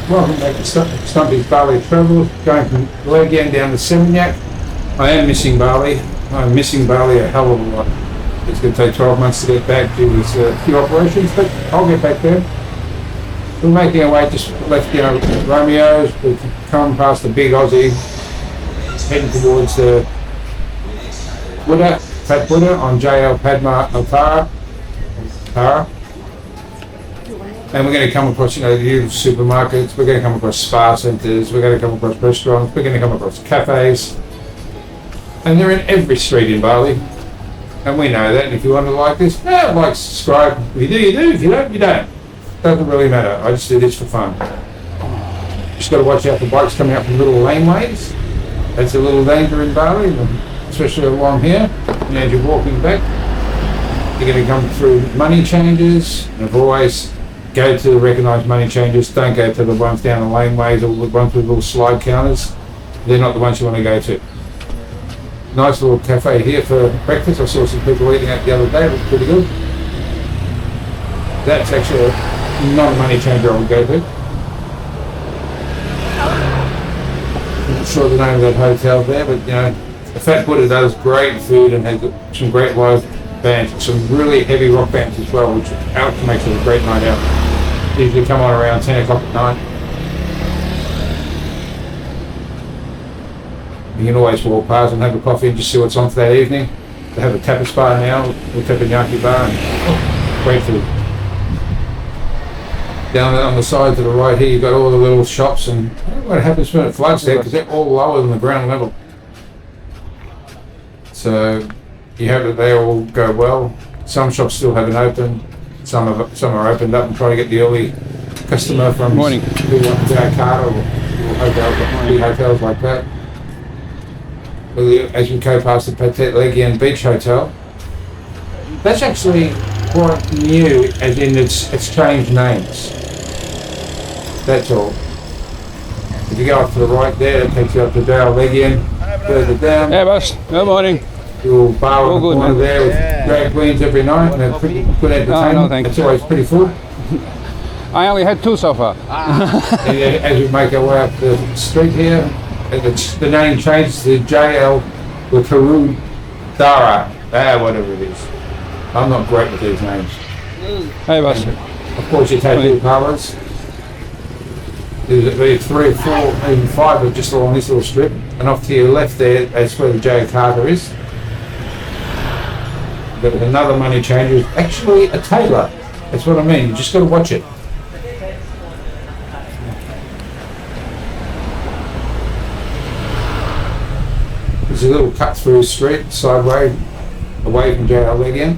Welcome back to Stumpy's Bali Travels, going from Legian down to Seminyak. I am missing Bali. I'm missing Bali a hell of a lot. It's going to take 12 months to get back due to a few operations, but I'll get back there. We're making our way, just left Romeo's. We've come past the big Aussie, heading towards the Fat Buddha on JL Padma Altara. And we're going to come across, the usual supermarkets, we're going to come across spa centres, we're going to come across restaurants, we're going to come across cafes. And they're in every street in Bali. And we know that, and if you want to like this, like, subscribe. If you do, you do. If you don't, you don't. Doesn't really matter. I just do this for fun. Just got to watch out for bikes coming up from little laneways. That's a little danger in Bali, especially along here. And as you're walking back, you're going to come through money changes, and always go to the recognised money changes. Don't go to the ones down the laneways or the ones with little slide counters. They're not the ones you want to go to. Nice little cafe here for breakfast. I saw some people eating out the other day. It was pretty good. That's actually not a money changer I would go to. I'm not sure the name of that hotel there, but the Fat Buddha does great food and has some great live bands, some really heavy rock bands as well, which Alex makes it a great night out. Usually come on around 10 o'clock at night. You can always walk past and have a coffee and just see what's on for that evening. They have a tapas bar now, or teppanyaki bar, and great food. Down on the side to the right here, you've got all the little shops, and I don't know what happens when it floods there, because they're all lower than the ground level. So you hope that they all go well. Some shops still haven't opened. Some are opened up and trying to get the early customer from who want Jakarta or big hotels like that. As we go past the Patek Legian Beach Hotel, that's actually quite new, as in it's changed names. That's all. If you go off to the right there, it takes you up to Dale Legian. Further down. Hey boss, good morning. Little bar on the corner there with drag queens every night, and they're pretty good entertainment. No, thank you. It's always pretty full. I only had 2 so far. And as we make our way up the street here, the name changed to JL or Karu Dara, whatever it is. I'm not great with these names. Hey boss. And of course, your tattoo parlours. There's 3 or 4, even 5 are just along this little strip, and off to your left there, that's where the Jakarta is. But another money changer, actually a tailor. That's what I mean. You just got to watch it. There's a little cut through street, sideway, away from JL Legian.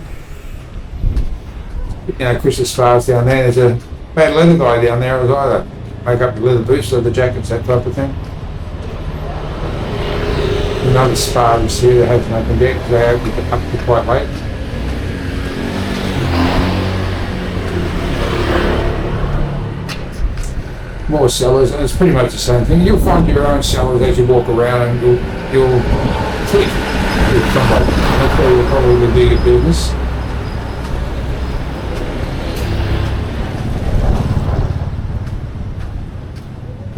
Christmas Spas down there. There's a bad leather guy down there as either. Make up the leather boots, leather jackets, that type of thing. Another spa is here that hasn't opened yet because they opened up to quite late. More sellers, and it's pretty much the same thing. You'll find your own sellers as you walk around, and you'll click with somebody. That's where you'll probably do your business.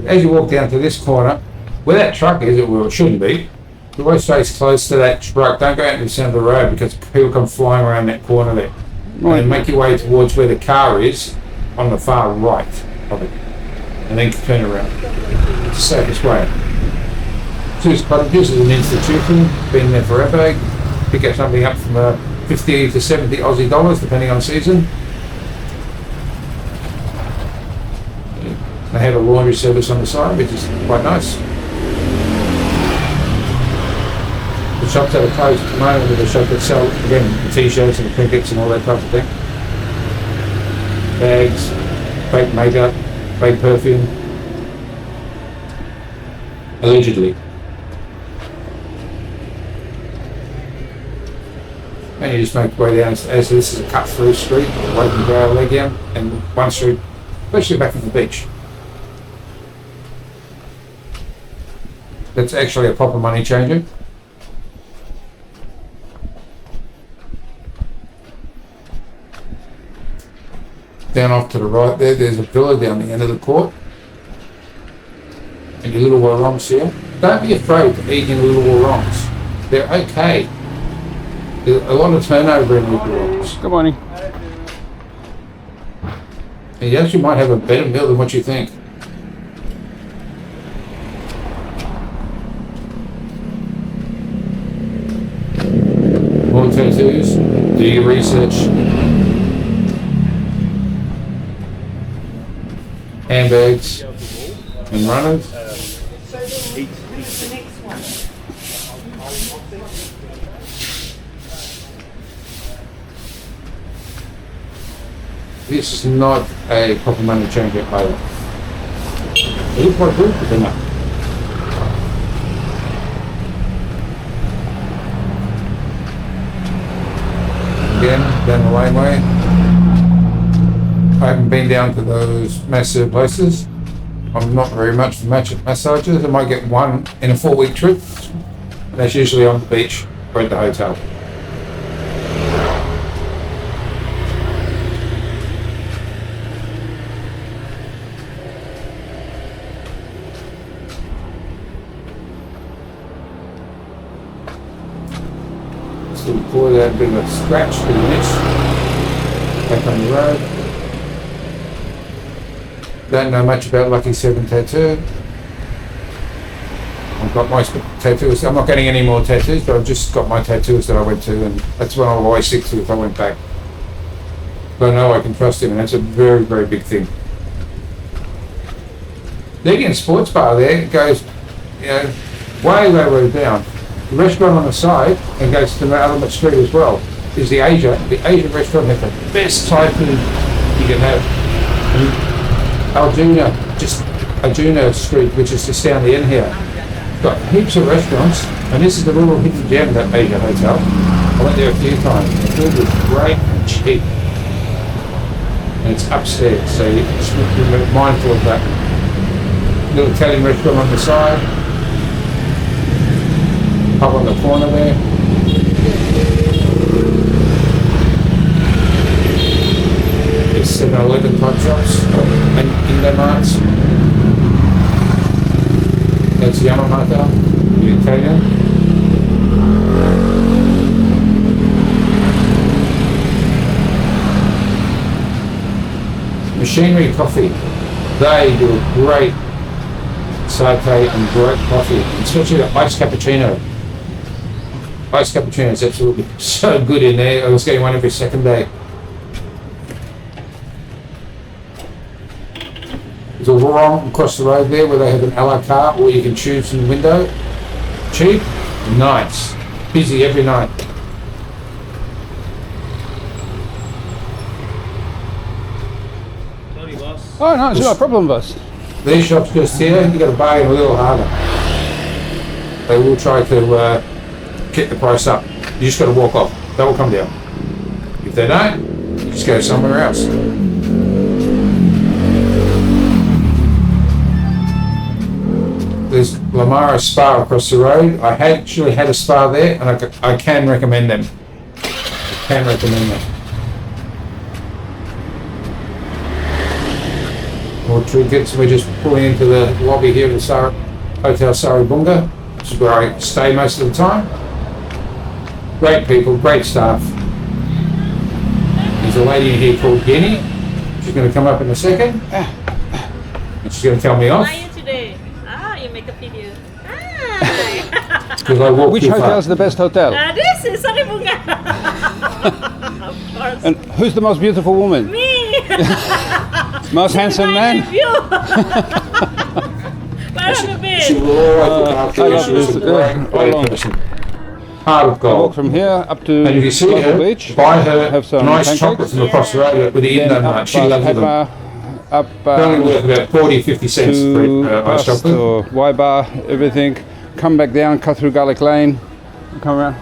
As you walk down to this corner, where that truck is, well, it shouldn't be. You always face close to that truck. Don't go out to the centre of the road because people come flying around that corner there. Right. And make your way towards where the car is on the far right of it. And then turn around. It's the safest way. Sue's Cottages is an institution, been there forever. Pick up something up from 50 to 70 Aussie dollars, depending on season. They have a laundry service on the side, which is quite nice. The shops that are closed at the moment are the shops that sell, again, the t-shirts and the trinkets and all that type of thing. Bags, fake makeup, fake perfume. Allegedly. And you just make your way down, as this is a cut-through street, away from JL Legian, and one street, especially back from the beach. That's actually a proper money changer. Down off to the right there, there's a villa down the end of the court. And your little worongs here. Don't be afraid to eat your little worongs. They're okay. There's a lot of turnover in little worongs. Good morning. And you actually might have a better meal than what you think. More tattoos. Do your research. Handbags and runners. This is not a proper money changer either. It looks quite good, but they're not. Again, down the laneway. I haven't been down to those massive places. I'm not very much for massages. I might get one in a 4-week trip. That's usually on the beach or at the hotel. So before that, a bit of a scratch for the niche. Back on the road. Don't know much about Lucky 7 Tattoo. I've got my tattoos. I'm not getting any more tattoos, but I've just got my tattoos that I went to, and that's what I'll always stick to if I went back. But I know I can trust him, and that's a very, very big thing. Legian Sports Bar there goes, way down. The restaurant on the side and goes to Element Street as well is the Asia. The Asian restaurant has the best Thai food you can have. Arjuna Street, which is just down the end here. Got heaps of restaurants, and this is the little hidden gem, that Asia Hotel. I went there a few times. The food was great and cheap. And it's upstairs, so you just be mindful of that. Little Italian restaurant on the side. Up on the corner there. There's 7-Eleven type shops and Indomarts. That's Yamamata, the Italian. Machinery Coffee. They do a great satay and great coffee, especially the iced cappuccino. Iced cappuccino is absolutely so good in there. I was getting one every second day. There's a Warong across the road there where they have an a la carte, or you can choose from the window. Cheap, nice, busy every night. Sorry, boss. Oh, no, it's no problem, boss. These shops just here, you got to bargain a little harder. They will try to get the price up. You just got to walk off. They will come down. If they don't, you just go somewhere else. There's Lamara Spa across the road. I actually had a spa there, and I can recommend them. I can recommend them. More trinkets. We're just pulling into the lobby here of the Hotel Saribunga, which is where I stay most of the time. Great people, great staff. There's a lady in here called Jenny. She's going to come up in a second. And she's going to tell me off. How are you today? You make a video. Hi. Because I walk Which too hotel far. is the best hotel? This is Saribunga. Of course. And who's the most beautiful woman? Me. Most handsome man? Review. Where have you been? She will always look after I you. love She's this. a great Along. person. Heart of I walk gold. from here up to And if you see Local her, Beach. buy her have some nice pancakes. chocolate from across the road with the Then Indo up Mart. She loves them. up They're only worth about 40-50 cents to for ice past chocolate. or Y-bar, everything. Come back down, cut through Garlic Lane, come around.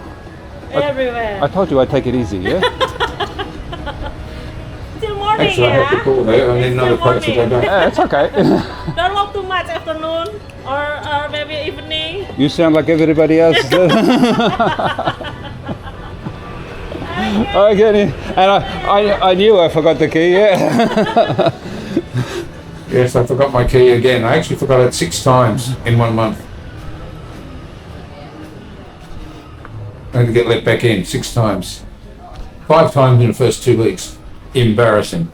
Everywhere. I told you I'd take it easy, yeah? Still morning, Actually, I have to yeah? call her. I need another Still place to go morning. back. It's okay. Don't walk too much afternoon or maybe evening. You sound like everybody else. Okay, and I knew I forgot the key, yeah. Yes, I forgot my key again. I actually forgot it 6 times in 1 month. I had to get let back in 6 times. 5 times in the first 2 weeks. Embarrassing.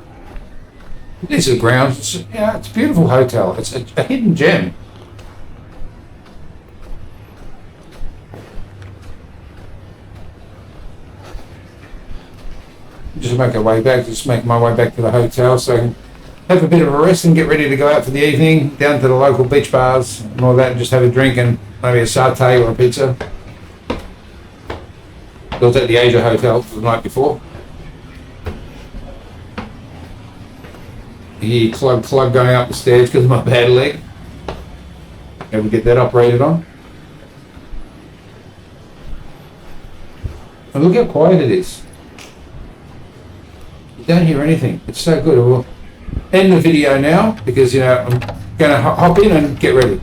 These are the grounds. It's a beautiful hotel. It's a hidden gem. Just make my way back to the hotel so I can have a bit of a rest and get ready to go out for the evening, down to the local beach bars and all that, and just have a drink and maybe a satay or a pizza. I was at the Asia Hotel the night before. The club going up the stairs because of my bad leg. Able to get that operated on. And look how quiet it is. You don't hear anything. It's so good. We'll end the video now because I'm going to hop in and get ready.